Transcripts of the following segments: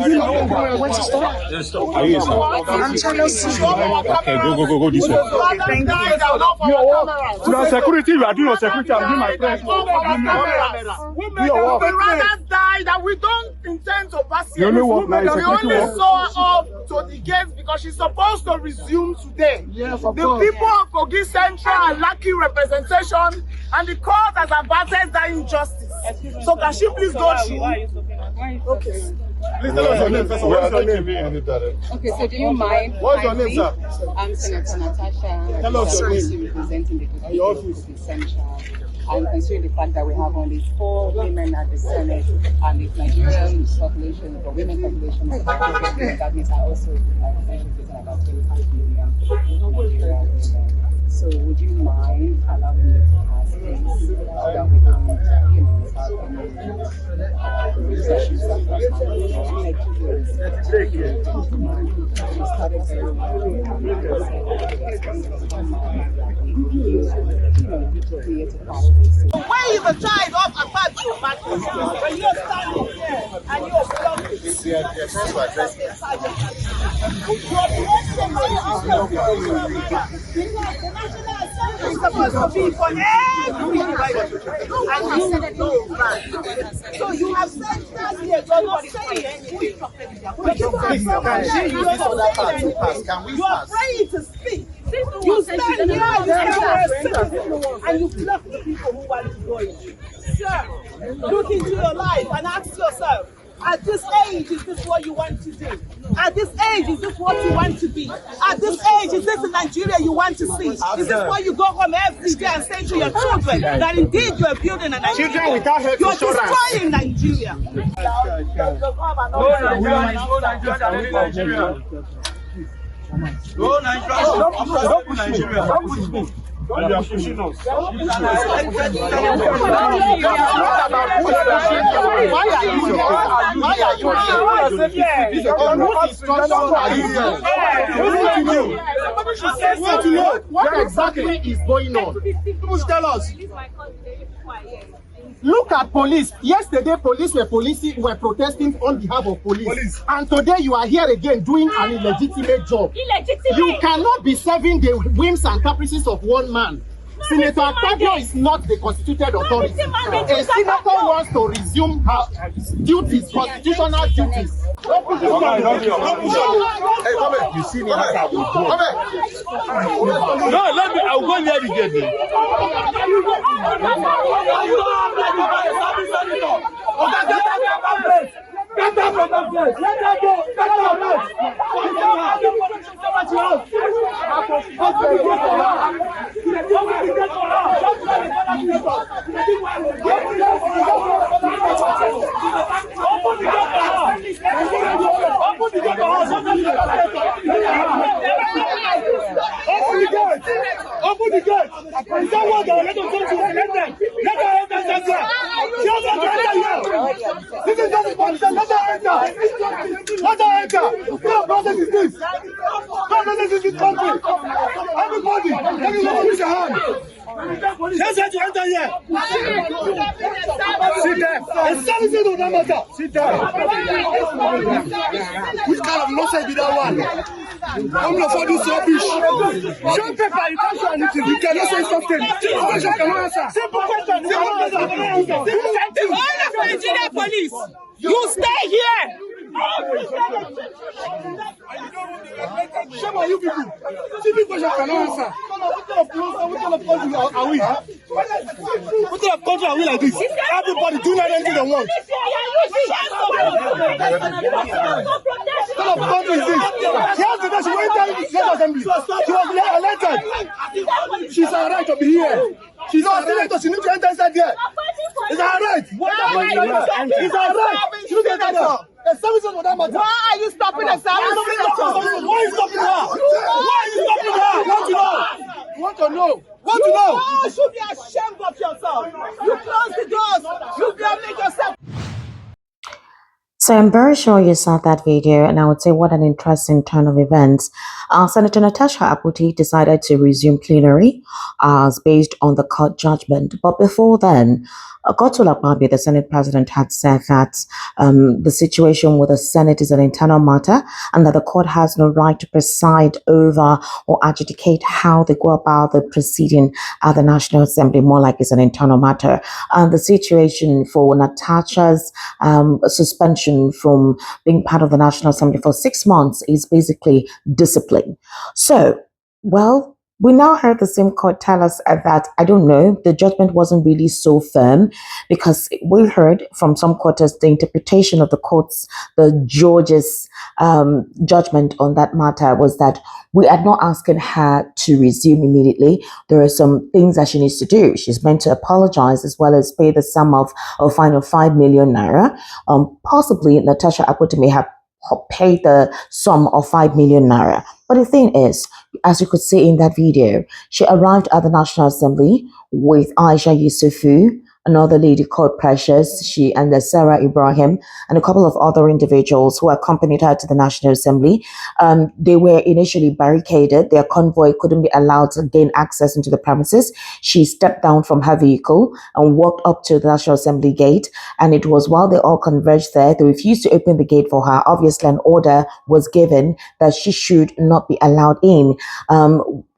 When to stop? Are you okay, go this way. Thank you. To security, you are doing your security. I'm doing my friends. We rather die that we don't intend to pass here. We only saw her up to the gates because she's supposed to resume today. Yes, the people of Kogi Central are lacking representation, and the court has averted that injustice. So can she please go? Okay. Please tell us your name first. What's your name? Okay, so do you mind? What's your name, sir? I'm Senator Natasha. Tell us your name. Representing the Kogi Central. And considering the fact that we have only 4 women at the Senate, and if Nigerian population or women population is about 4 million, that means I also representing about 25 million Nigerian women. So would you mind allowing me to ask this so that we don't, have any recessions that Why is the child of Akpoti when you're standing here and you're blocking? It's supposed to be for everybody. So you have said last year, you're not saying anything. You are afraid to speak. You stand here and you block the people who want to go in. Sir, look into your life and ask yourself, at this age, is this what you want to do? At this age, is this what you want to be? At this age, is this the Nigeria you want to see? Is this why you go home every day and say to your children that indeed you are building a Nigeria? Children without health You're insurance. destroying Nigeria. No Nigeria. And you are pushing us. Why What exactly is going on? People tell us. Look at police. Yesterday, police were protesting on behalf of police. And today, you are here again doing an illegitimate job. You cannot be serving the whims and caprices of one man. Senator Akpoti is not the constituted authority. A senator wants to resume her duties, constitutional duties. You see me as I will go. No, let me. I'll go near the gate. Get up from that place. Let that go. Get out of that. Open the gate. Is that what let them come to? Let them enter. This is not the policy. Let them enter. What process is this? What process is this country? Everybody, raise your hand. Just have to enter here. Sit down. Establishment will not matter. Sit down. Which kind of nonsense be that one? I'm not for this rubbish. Show paper, you can't show anything. You cannot say something. Simple question, cannot answer. Simple question, cannot answer. all of Nigeria police, you stay here. Shame on you people. Simple question cannot answer. What kind of country are we? What kind of country are we like this? Everybody doing anything they want. What kind of country is this? Yesterday she went down to the State Assembly. She was elected. She's her right to be here. She's a senator. She needs to enter inside there. It's her right. It's her right. She needs to enter there. The services for that matter. Why are you stopping the service? Why are you stopping her? Why are you stopping her? You want to know? Want to know? You should be ashamed of yourself. You close the doors. You can make yourself. So I'm very sure you saw that video, and I would say what an interesting turn of events. Senator Natasha Akpoti decided to resume plenary based on the court judgment. But before then, Godswill Akpabio, the Senate President, had said that the situation with the Senate is an internal matter and that the court has no right to preside over or adjudicate how they go about the proceeding at the National Assembly, more like it's an internal matter. And the situation for Natasha's suspension from being part of the National Assembly for 6 months is basically discipline. So, well, we now heard the same court tell us that, I don't know, the judgment wasn't really so firm, because we heard from some quarters the interpretation of the judge's judgment on that matter was that we are not asking her to resume immediately. There are some things that she needs to do. She's meant to apologize as well as pay the sum of a fine of 5 million naira. Possibly Natasha Akpoti may have paid the sum of 5 million naira. But the thing is, as you could see in that video, she arrived at the National Assembly with Aisha Yusufu, another lady called Precious, she and Sarah Ibrahim, and a couple of other individuals who accompanied her to the National Assembly. They were initially barricaded. Their convoy couldn't be allowed to gain access into the premises. She stepped down from her vehicle and walked up to the National Assembly gate, and it was while they all converged there, they refused to open the gate for her. Obviously, an order was given that she should not be allowed in.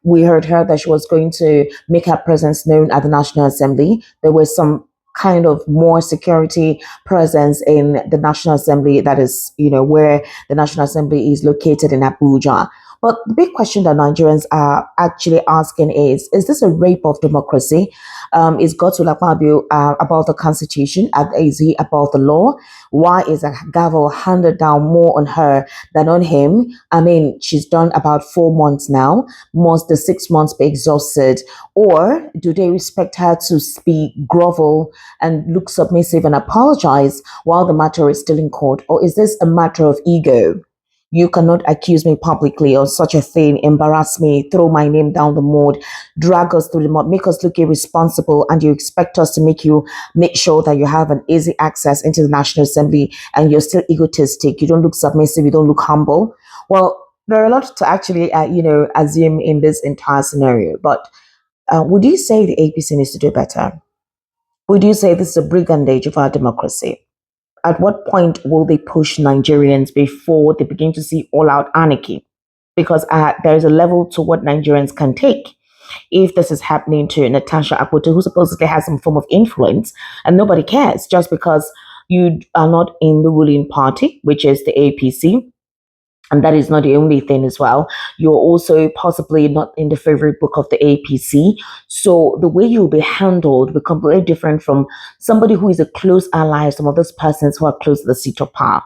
We heard her that she was going to make her presence known at the National Assembly. There was some kind of more security presence in the National Assembly, that is, where the National Assembly is located in Abuja. But the big question that Nigerians are actually asking is this a rape of democracy? Is Godswill Akpabio about the Constitution? Is he about the law? Why is a gavel handed down more on her than on him? I mean, she's done about 4 months now. Must the 6 months be exhausted? Or do they respect her to speak, grovel, and look submissive and apologize while the matter is still in court? Or is this a matter of ego? You cannot accuse me publicly of such a thing, embarrass me, throw my name down the mud, drag us through the mud, make us look irresponsible, and you expect us to make sure that you have an easy access into the National Assembly, and you're still egotistic. You don't look submissive. You don't look humble. Well, there are a lot to actually, assume in this entire scenario. But would you say the APC needs to do better? Would you say this is a brigandage of our democracy? At what point will they push Nigerians before they begin to see all-out anarchy? Because there is a level to what Nigerians can take. If this is happening to Natasha Akpoti, who supposedly has some form of influence, and nobody cares just because you are not in the ruling party, which is the APC, and that is not the only thing as well. You're also possibly not in the favorite book of the APC. So the way you'll be handled will be completely different from somebody who is a close ally of some of those persons who are close to the seat of power.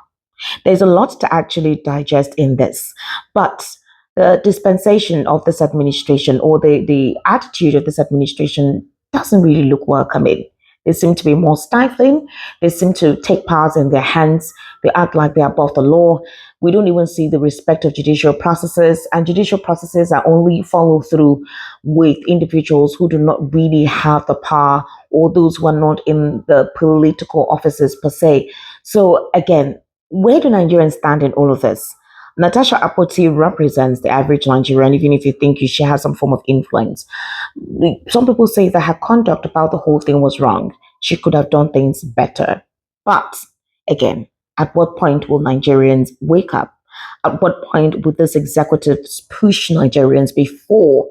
There's a lot to actually digest in this. But the dispensation of this administration, or the attitude of this administration, doesn't really look welcoming. They seem to be more stifling. They seem to take powers in their hands. They act like they're above the law. We don't even see the respect of judicial processes, and judicial processes are only followed through with individuals who do not really have the power, or those who are not in the political offices per se. So again, where do Nigerians stand in all of this? Natasha Akpoti represents the average Nigerian, even if you think she has some form of influence. Some people say that her conduct about the whole thing was wrong. She could have done things better. But again, at what point will Nigerians wake up? At what point will this executives push Nigerians before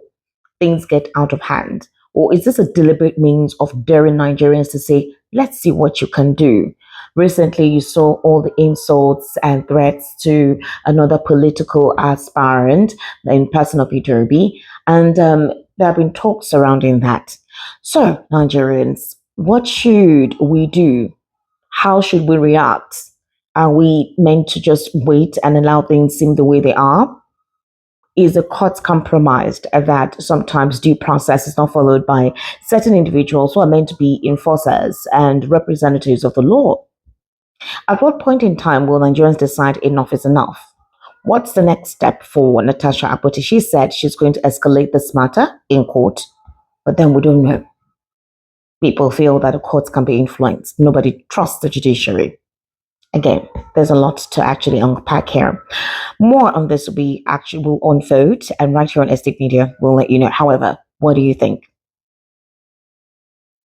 things get out of hand? Or is this a deliberate means of daring Nigerians to say, let's see what you can do? Recently, you saw all the insults and threats to another political aspirant in person of PeterObi, and there have been talks surrounding that. So, Nigerians, what should we do? How should we react? Are we meant to just wait and allow things seem the way they are? Is the court compromised that sometimes due process is not followed by certain individuals who are meant to be enforcers and representatives of the law? At what point in time will Nigerians decide enough is enough? What's the next step for Natasha Akpoti? She said she's going to escalate this matter in court, but then we don't know. People feel that the courts can be influenced. Nobody trusts the judiciary. Again, there's a lot to actually unpack here. More on this will unfold, and right here on Estate Media, we'll let you know. However, what do you think?